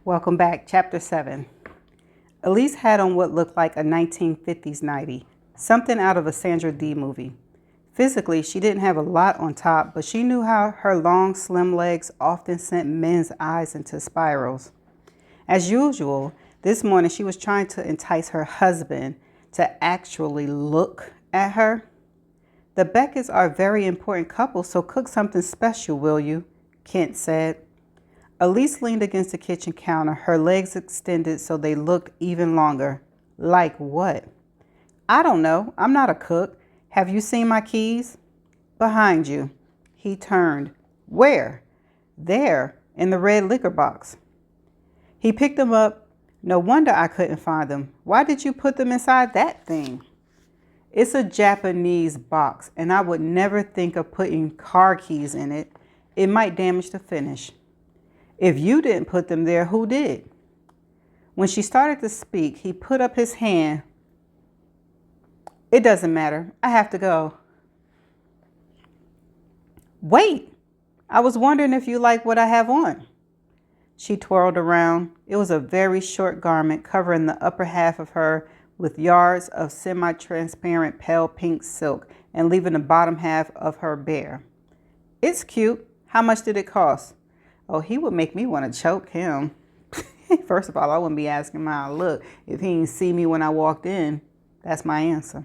Welcome back, Chapter 7. Elise had on what looked like a 1950s nightie, something out of a Sandra Dee movie. Physically, she didn't have a lot on top, but she knew how her long, slim legs often sent men's eyes into spirals. As usual, this morning she was trying to entice her husband to actually look at her. The Becketts are a very important couple, so cook something special, will you? Kent said. Elise leaned against the kitchen counter, her legs extended so they looked even longer. Like what? I don't know. I'm not a cook. Have you seen my keys? Behind you. He turned. Where? There, in the red liquor box. He picked them up. No wonder I couldn't find them. Why did you put them inside that thing? It's a Japanese box, and I would never think of putting car keys in it. It might damage the finish. If you didn't put them there, who did? When she started to speak, he put up his hand. It doesn't matter. I have to go. Wait! I was wondering if you like what I have on. She twirled around. It was a very short garment covering the upper half of her with yards of semi-transparent pale pink silk and leaving the bottom half of her bare. It's cute. How much did it cost? Oh, he would make me want to choke him. First of all, I wouldn't be asking him how I look if he didn't see me when I walked in. That's my answer.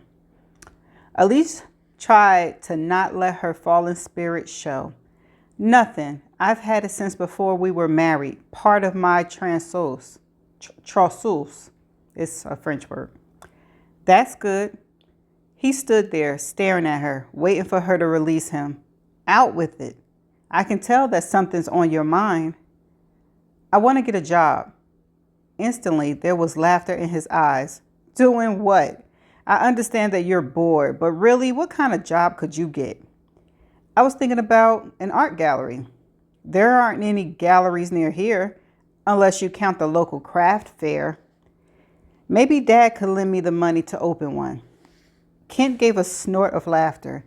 Elise tried to not let her fallen spirit show. Nothing. I've had it since before we were married. Part of my trousseau. It's a French word. That's good. He stood there staring at her, waiting for her to release him. Out with it. I can tell that something's on your mind. I want to get a job. Instantly, there was laughter in his eyes. Doing what? I understand that you're bored, but really, what kind of job could you get? I was thinking about an art gallery. There aren't any galleries near here, unless you count the local craft fair. Maybe Dad could lend me the money to open one. Kent gave a snort of laughter.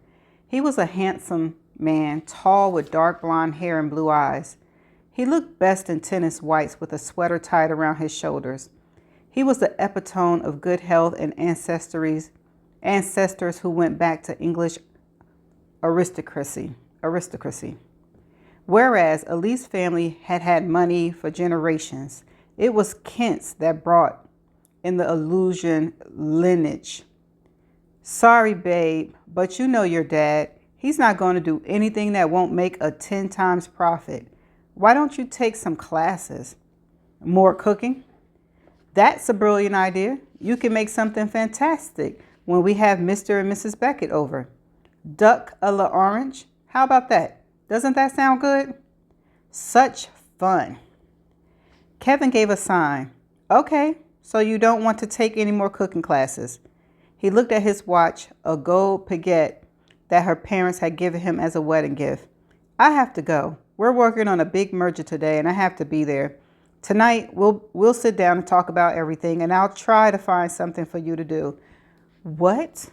He was a handsome man, tall with dark blonde hair and blue eyes. He looked best in tennis whites with a sweater tied around his shoulders. He was the epitome of good health and ancestors who went back to English aristocracy. Whereas Elise's family had had money for generations, it was Kent's that brought in the illusion lineage. Sorry, babe, but you know your dad. He's not going to do anything that won't make a 10 times profit. Why don't you take some classes? More cooking? That's a brilliant idea. You can make something fantastic when we have Mr. and Mrs. Beckett over. Duck a la orange? How about that? Doesn't that sound good? Such fun. Kevin gave a sign. Okay, so you don't want to take any more cooking classes. He looked at his watch, a gold Piguet that her parents had given him as a wedding gift. I have to go. We're working on a big merger today and I have to be there. Tonight, we'll sit down and talk about everything, and I'll try to find something for you to do. What?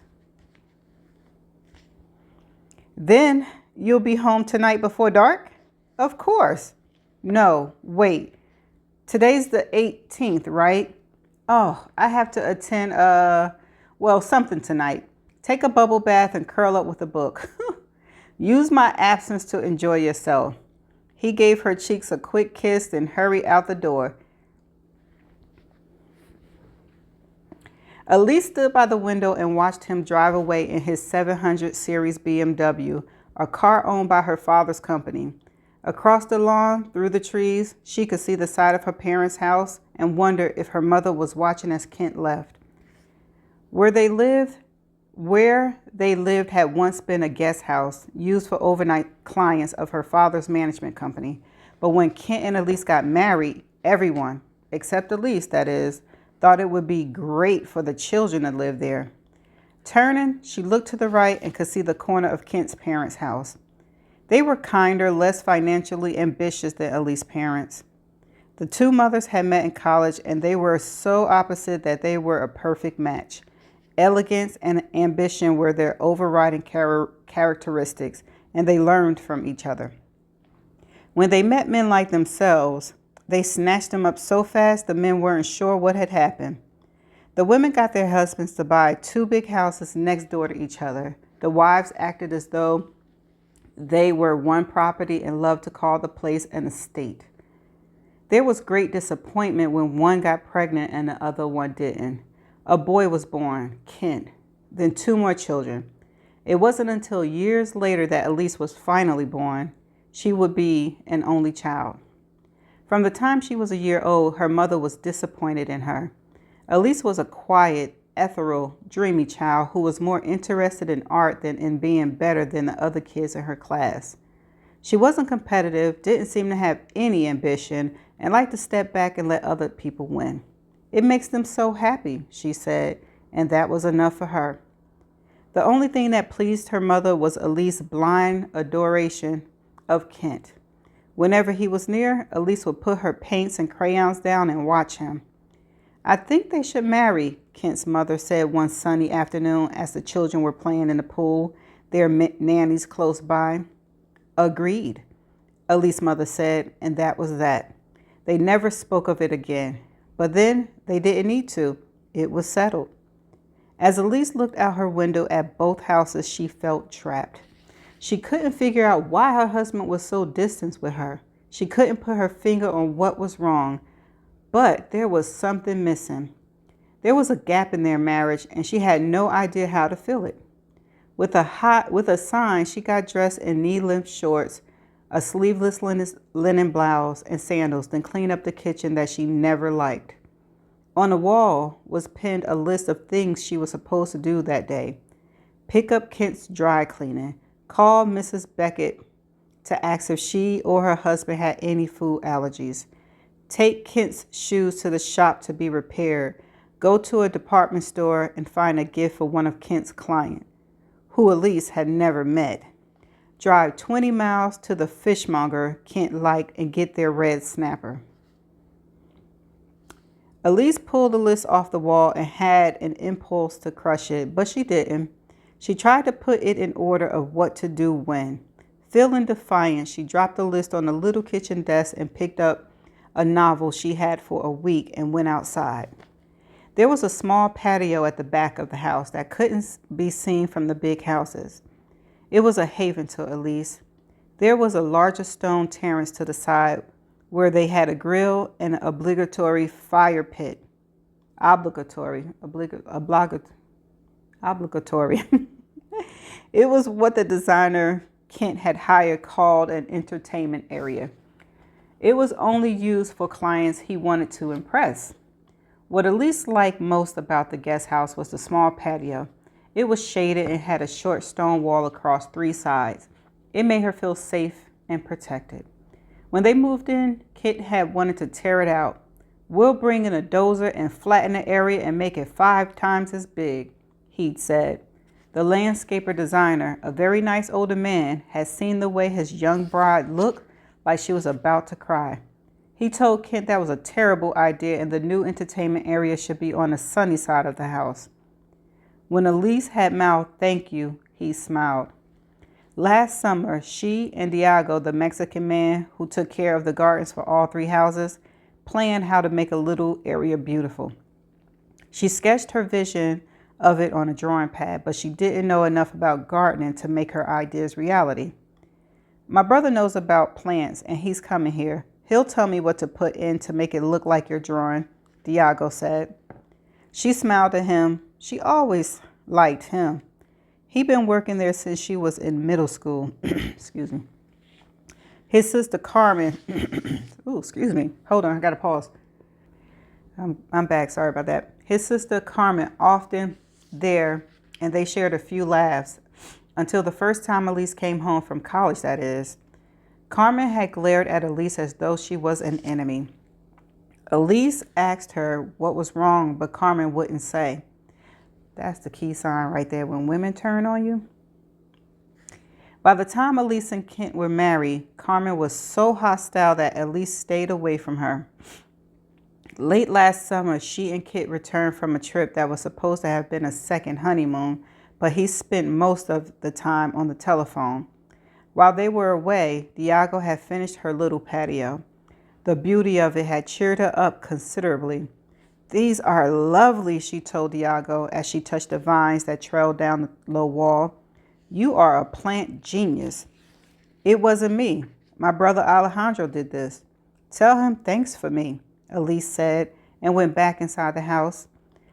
Then you'll be home tonight before dark? Of course. No, wait. Today's the 18th, right? Oh, I have to attend, something tonight. Take a bubble bath and curl up with a book. Use my absence to enjoy yourself. He gave her cheeks a quick kiss and hurried out the door. Elise stood by the window and watched him drive away in his 700 Series BMW, a car owned by her father's company. Across the lawn, through the trees, she could see the side of her parents' house and wonder if her mother was watching as Kent left. Where they lived had once been a guest house used for overnight clients of her father's management company. But when Kent and Elise got married, everyone, except Elise, that is, thought it would be great for the children to live there. Turning, she looked to the right and could see the corner of Kent's parents' house. They were kinder, less financially ambitious than Elise's parents. The two mothers had met in college, and they were so opposite that they were a perfect match. Elegance and ambition were their overriding characteristics, and they learned from each other. When they met men like themselves, They snatched him up so fast the men weren't sure what had happened. The women got their husbands to buy 2 big houses next door to each other. The wives acted as though they were one property and loved to call the place an estate. There was great disappointment when one got pregnant and the other one didn't. A boy was born, Kent, then 2 more children. It wasn't until years later that Elise was finally born. She would be an only child. From the time she was a year old, her mother was disappointed in her. Elise was a quiet, ethereal, dreamy child who was more interested in art than in being better than the other kids in her class. She wasn't competitive, didn't seem to have any ambition, and liked to step back and let other people win. It makes them so happy, she said, and that was enough for her. The only thing that pleased her mother was Elise's blind adoration of Kent. Whenever he was near, Elise would put her paints and crayons down and watch him. I think they should marry, Kent's mother said one sunny afternoon as the children were playing in the pool, their nannies close by. Agreed, Elise's mother said, and that was that. They never spoke of it again. But then they didn't need to. It was settled. As Elise looked out her window at both houses, she felt trapped. She couldn't figure out why her husband was so distant with her. She couldn't put her finger on what was wrong, but there was something missing. There was a gap in their marriage, and she had no idea how to fill it. With a sign, she got dressed in knee-length shorts, a sleeveless linen blouse, and sandals, then cleaned up the kitchen that she never liked. On the wall was pinned a list of things she was supposed to do that day. Pick up Kent's dry cleaning. Call Mrs. Beckett to ask if she or her husband had any food allergies. Take Kent's shoes to the shop to be repaired. Go to a department store and find a gift for one of Kent's clients, who Elise had never met. Drive 20 miles to the fishmonger Kent liked and get their red snapper. Elise pulled the list off the wall and had an impulse to crush it, but she didn't. She tried to put it in order of what to do when. Feeling defiant, she dropped the list on the little kitchen desk and picked up a novel she had for a week and went outside. There was a small patio at the back of the house that couldn't be seen from the big houses. It was a haven to Elise. There was a larger stone terrace to the side where they had a grill and an obligatory fire pit. Obligatory. It was what the designer Kent had hired called an entertainment area. It was only used for clients he wanted to impress. What Elise liked most about the guest house was the small patio. It was shaded and had a short stone wall across 3 sides. It made her feel safe and protected. When they moved in, Kent had wanted to tear it out. We'll bring in a dozer and flatten the area and make it 5 times as big, he'd said. The landscaper designer, a very nice older man, had seen the way his young bride looked like she was about to cry. He told Kent that was a terrible idea and the new entertainment area should be on the sunny side of the house. When Elise had mouthed thank you, he smiled. Last summer, she and Diego, the Mexican man who took care of the gardens for all 3 houses, planned how to make a little area beautiful. She sketched her vision of it on a drawing pad, but she didn't know enough about gardening to make her ideas reality. My brother knows about plants, and he's coming here. He'll tell me what to put in to make it look like your drawing, Diego said. She smiled at him. She always liked him. He'd been working there since she was in middle school. Excuse me. His sister Carmen, excuse me. Hold on, I gotta pause. I'm back, sorry about that. His sister Carmen often there, and they shared a few laughs until the first time Elise came home from college, that is. Carmen had glared at Elise as though she was an enemy. Elise asked her what was wrong, but Carmen wouldn't say. That's the key sign right there when women turn on you. By the time Elise and Kent were married, Carmen was so hostile that Elise stayed away from her. Late last summer, she and Kit returned from a trip that was supposed to have been a second honeymoon, but he spent most of the time on the telephone. While they were away, Diego had finished her little patio. The beauty of it had cheered her up considerably. "These are lovely," she told Diago as she touched the vines that trailed down the low wall. "You are a plant genius." "It wasn't me. My brother Alejandro did this." "Tell him thanks for me," Elise said, and went back inside the house.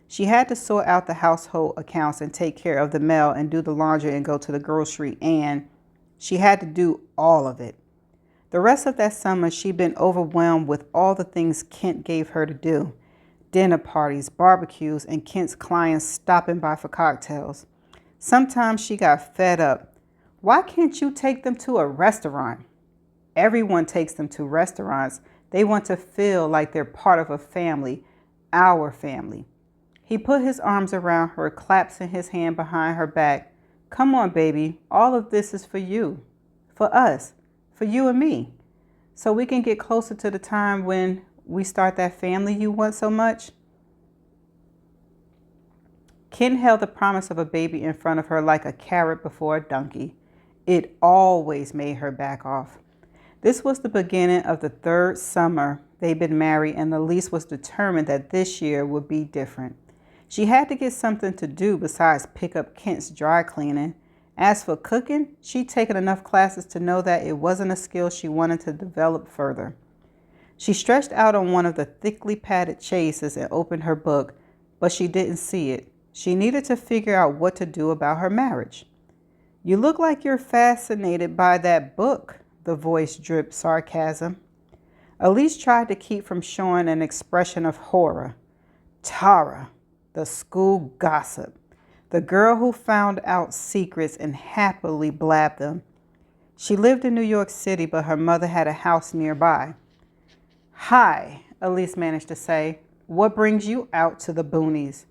She had to sort out the household accounts and take care of the mail and do the laundry and go to the grocery, and she had to do all of it. The rest of that summer, she'd been overwhelmed with all the things Kent gave her to do. Dinner parties, barbecues, and Kent's clients stopping by for cocktails. Sometimes she got fed up. "Why can't you take them to a restaurant?" Everyone takes them to restaurants. They want to feel like they're part of a family, our family. He put his arms around her, clasping his hand behind her back. "Come on, baby. All of this is for you, for us, for you and me, so we can get closer to the time when we start that family you want so much." Ken held the promise of a baby in front of her like a carrot before a donkey. It always made her back off. This was the beginning of the third summer they'd been married, and Elise was determined that this year would be different. She had to get something to do besides pick up Kent's dry cleaning. As for cooking, she'd taken enough classes to know that it wasn't a skill she wanted to develop further. She stretched out on one of the thickly padded chases and opened her book, but she didn't see it. She needed to figure out what to do about her marriage. "You look like you're fascinated by that book," the voice dripped sarcasm. Elise tried to keep from showing an expression of horror. Tara, the school gossip, the girl who found out secrets and happily blabbed them. She lived in New York City, but her mother had a house nearby. "Hi," Elise managed to say. "What brings you out to the boonies?"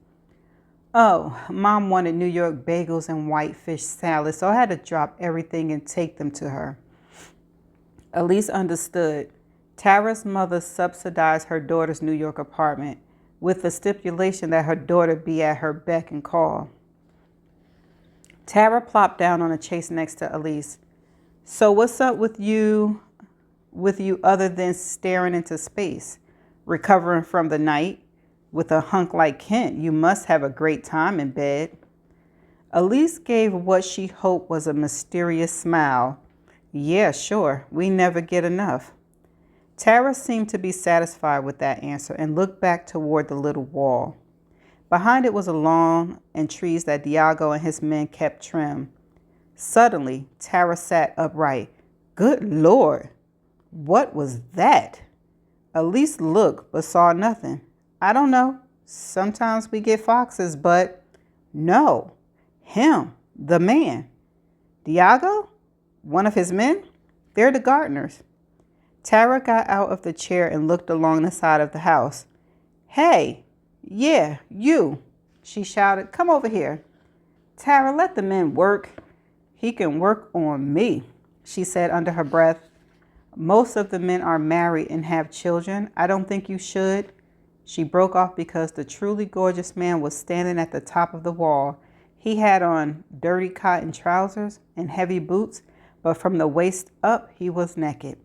"Oh, Mom wanted New York bagels and white fish salad, so I had to drop everything and take them to her." Elise understood. Tara's mother subsidized her daughter's New York apartment, with the stipulation that her daughter be at her beck and call. Tara plopped down on a chase next to Elise. "So what's up with you other than staring into space? Recovering from the night? With a hunk like Kent, you must have a great time in bed." Elise gave what she hoped was a mysterious smile. "Yeah, sure. We never get enough." Tara seemed to be satisfied with that answer and looked back toward the little wall. Behind it was a lawn and trees that Diago and his men kept trim. Suddenly, Tara sat upright. "Good Lord! What was that?" Elise looked but saw nothing. "I don't know. Sometimes we get foxes, but no. Him, the man." "Diago? One of his men?" "They're the gardeners." Tara got out of the chair and looked along the side of the house. "Hey, yeah, you," she shouted. "Come over here." "Tara, let the men work." "He can work on me," she said under her breath. "Most of the men are married and have children. I don't think you should." She broke off because the truly gorgeous man was standing at the top of the wall. He had on dirty cotton trousers and heavy boots, but from the waist up he was naked.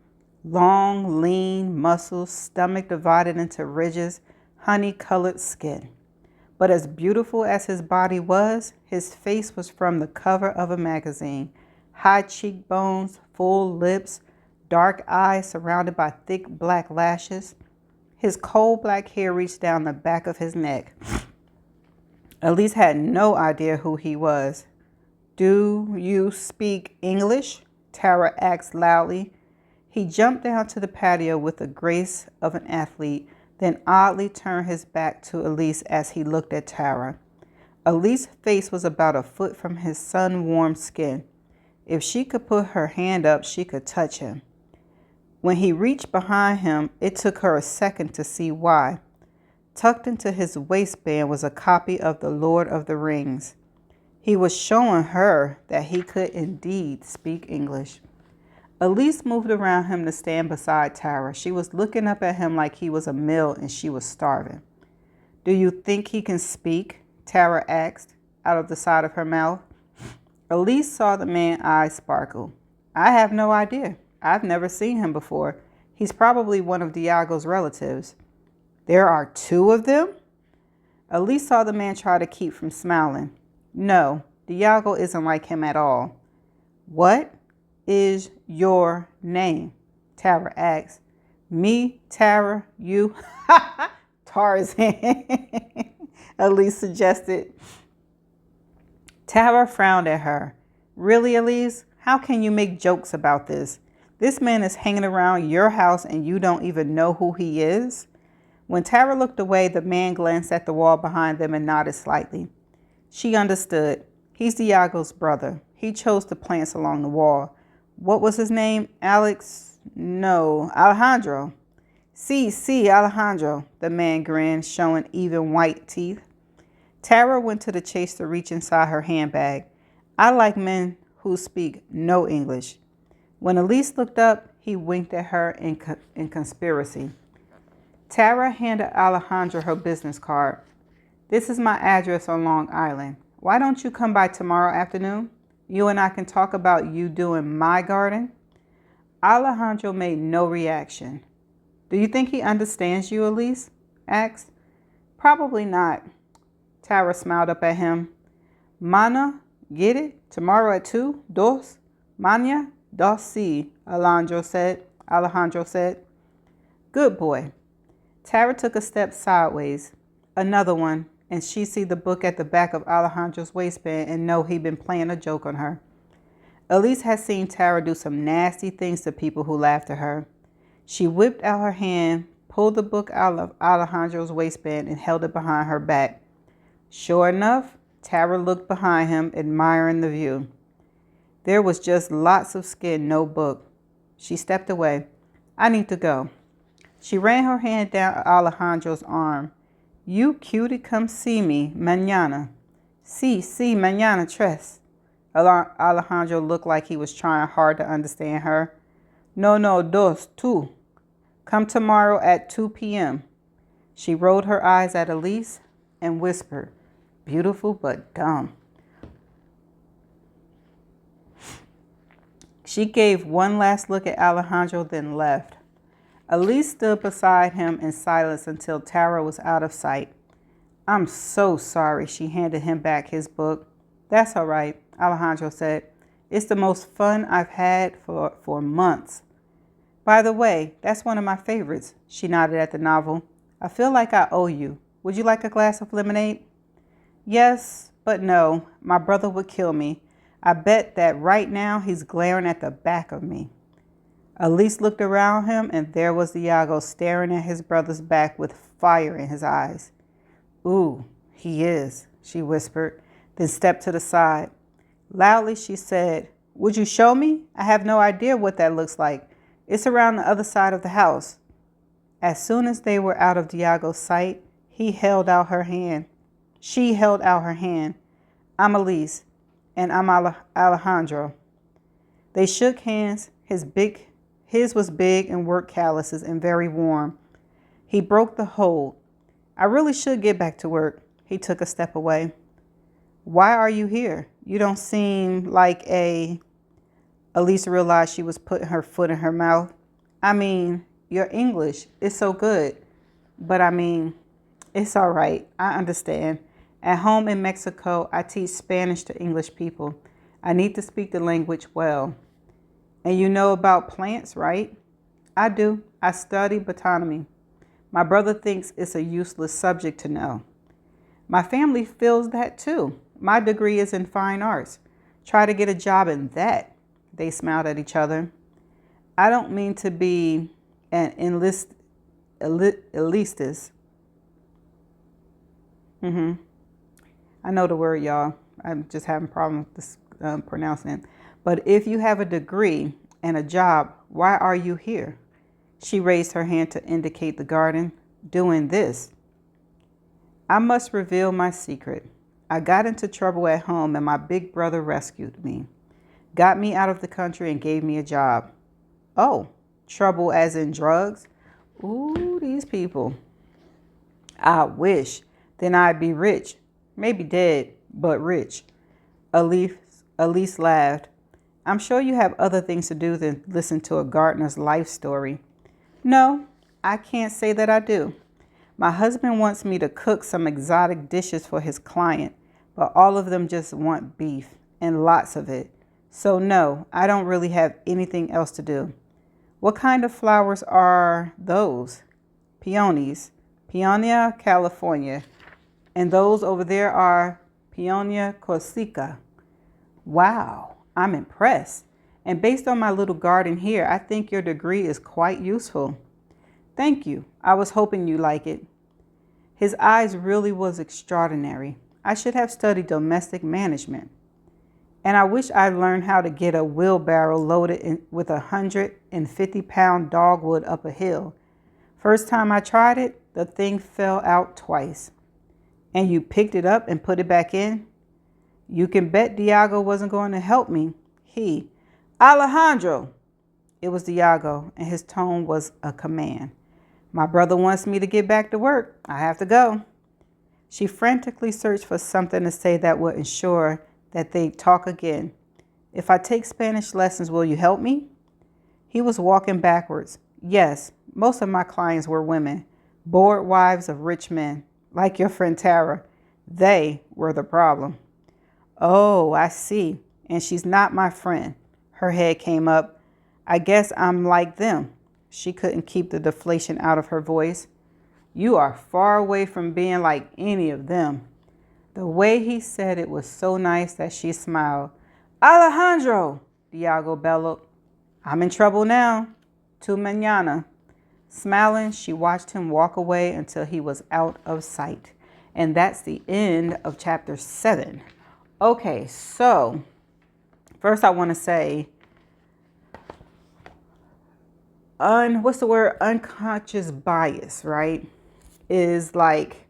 Long, lean muscles, stomach divided into ridges, honey-colored skin. But as beautiful as his body was, his face was from the cover of a magazine. High cheekbones, full lips, dark eyes surrounded by thick black lashes. His coal black hair reached down the back of his neck. Elise had no idea who he was. "Do you speak English?" Tara asked loudly. He jumped down to the patio with the grace of an athlete, then oddly turned his back to Elise as he looked at Tara. Elise's face was about a foot from his sun-warmed skin. If she could put her hand up, she could touch him. When he reached behind him, it took her a second to see why. Tucked into his waistband was a copy of The Lord of the Rings. He was showing her that he could indeed speak English. Elise moved around him to stand beside Tara. She was looking up at him like he was a meal and she was starving. "Do you think he can speak?" Tara asked, out of the side of her mouth. Elise saw the man's eyes sparkle. "I have no idea. I've never seen him before. He's probably one of Diago's relatives. There are two of them? Elise saw the man try to keep from smiling. No, Diago isn't like him at all. What is your name? Tara asked. Me, Tara, you? Tarzan, Elise suggested. Tara frowned at her. Really, Elise? How can you make jokes about this? This man is hanging around your house and you don't even know who he is? When Tara looked away, the man glanced at the wall behind them and nodded slightly. She understood. He's Diago's brother. He chose the plants along the wall. What was his name? Alex? No, Alejandro. Sí, Alejandro, the man grinned, showing even white teeth. Tara went to the chase to reach inside her handbag. I like men who speak no English. When Elise looked up, he winked at her in conspiracy. Tara handed Alejandro her business card. This is my address on Long Island. Why don't you come by tomorrow afternoon? You and I can talk about you doing my garden. Alejandro made no reaction. Do you think he understands you, Elise? Asked. Probably not. Tara smiled up at him. Mana, get it? Tomorrow at 2? Dos? Mañana? Dos sí, Alejandro said. Good boy. Tara took a step sideways. Another one, and she see the book at the back of Alejandro's waistband and know he'd been playing a joke on her. Elise had seen Tara do some nasty things to people who laughed at her. She whipped out her hand, pulled the book out of Alejandro's waistband, and held it behind her back. Sure enough, Tara looked behind him, admiring the view. There was just lots of skin, no book. She stepped away. I need to go. She ran her hand down Alejandro's arm. You cutie, come see me mañana. Sí, mañana tres. Alejandro looked like he was trying hard to understand her. No, dos, two. Come tomorrow at 2 p.m. She rolled her eyes at Elise and whispered, beautiful but dumb. She gave one last look at Alejandro, then left. Elise stood beside him in silence until Tara was out of sight. I'm so sorry, she handed him back his book. That's all right, Alejandro said. It's the most fun I've had for months. By the way, that's one of my favorites, she nodded at the novel. I feel like I owe you. Would you like a glass of lemonade? Yes, but no. My brother would kill me. I bet that right now he's glaring at the back of me. Elise looked around him, and there was Diago staring at his brother's back with fire in his eyes. Ooh, he is, she whispered, then stepped to the side. Loudly, she said, would you show me? I have no idea what that looks like. It's around the other side of the house. As soon as they were out of Diago's sight, he held out her hand. She held out her hand. I'm Elise, and I'm Alejandro. They shook hands. His was big and work calluses and very warm. He broke the hold. I really should get back to work. He took a step away. Why are you here? You don't seem like a... Elise realized she was putting her foot in her mouth. I mean, your English is so good. But I mean, it's all right. I understand. At home in Mexico, I teach Spanish to English people. I need to speak the language well. And you know about plants, right? I do. I study botany. My brother thinks it's a useless subject to know. My family feels that too. My degree is in fine arts. Try to get a job in that. They smiled at each other. I don't mean to be an elitist. I know the word, y'all. I'm just having problems with this, pronouncing it. But if you have a degree and a job, why are you here? She raised her hand to indicate the garden. Doing this. I must reveal my secret. I got into trouble at home and my big brother rescued me. Got me out of the country and gave me a job. Oh, trouble as in drugs? Ooh, these people. I wish. Then I'd be rich. Maybe dead, but rich. Elise laughed. I'm sure you have other things to do than listen to a gardener's life story. No, I can't say that I do. My husband wants me to cook some exotic dishes for his client, but all of them just want beef and lots of it. So no, I don't really have anything else to do. What kind of flowers are those? Peonies, Peonia california, and those over there are Peonia corsica. Wow, I'm impressed. And based on my little garden here, I think your degree is quite useful. Thank you. I was hoping you like it. His eyes really was extraordinary. I should have studied domestic management. And I wish I'd learned how to get a wheelbarrow loaded with 150-pound dogwood up a hill. First time I tried it, the thing fell out twice. And you picked it up and put it back in? You can bet Diago wasn't going to help me. Alejandro! It was Diago, and his tone was a command. My brother wants me to get back to work. I have to go. She frantically searched for something to say that would ensure that they'd talk again. If I take Spanish lessons, will you help me? He was walking backwards. Yes, most of my clients were women, bored wives of rich men, like your friend Tara. They were the problem. Oh, I see. And she's not my friend. Her head came up. I guess I'm like them. She couldn't keep the deflation out of her voice. You are far away from being like any of them. The way he said it was so nice that she smiled. Alejandro, Diago bellowed. I'm in trouble now. Tu mañana. Smiling, she watched him walk away until he was out of sight. And that's the end of chapter 7. Okay, so first I want to say, what's the word? Unconscious bias, right? Is like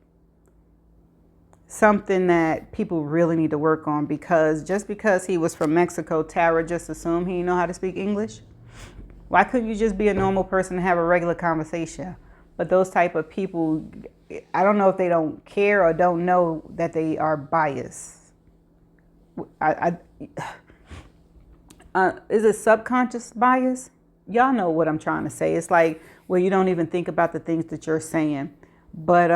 something that people really need to work on, because just because he was from Mexico, Tara just assumed he know how to speak English. Why couldn't you just be a normal person and have a regular conversation? But those type of people, I don't know if they don't care or don't know that they are biased. Is it subconscious bias? Y'all know what I'm trying to say. It's like where you don't even think about the things that you're saying. But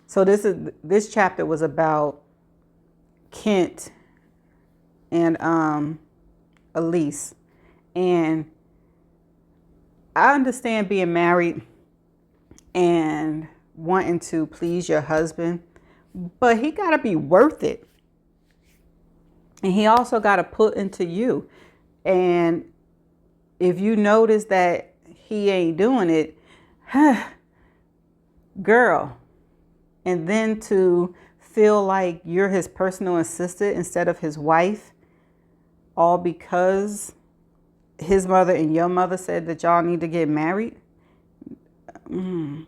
so this chapter was about Kent and Elise. And I understand being married and wanting to please your husband, but he got to be worth it. And he also got to put into you. And if you notice that he ain't doing it, girl, and then to feel like you're his personal assistant instead of his wife, all because his mother and your mother said that y'all need to get married.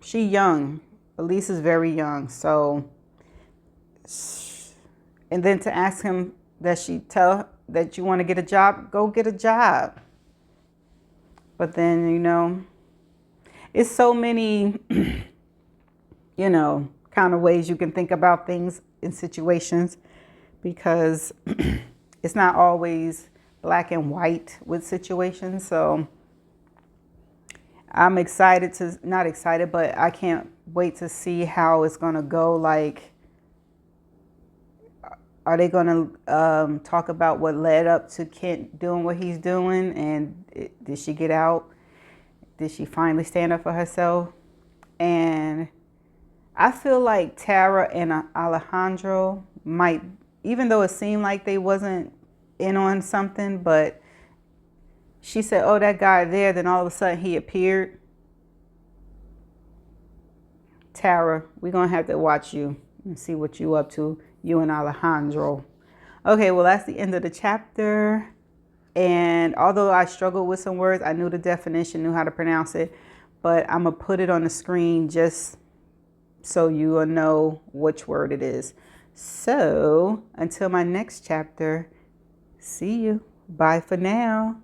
She young. Elise is very young. So, and then to ask him that she tell that you want to get a job, go get a job. But then, it's so many, kind of ways you can think about things in situations, because it's not always black and white with situations. So I'm not excited, but I can't wait to see how it's going to go. Like, are they going to talk about what led up to Kent doing what he's doing? And did she get out? Did she finally stand up for herself? And I feel like Tara and Alejandro might, even though it seemed like they wasn't in on something, but she said, oh, that guy there, then all of a sudden he appeared. Tara, we're going to have to watch you and see what you up to, you and Alejandro. Okay, well, that's the end of the chapter. And although I struggled with some words, I knew the definition, knew how to pronounce it, but I'm going to put it on the screen just so you will know which word it is. So until my next chapter, see you. Bye for now.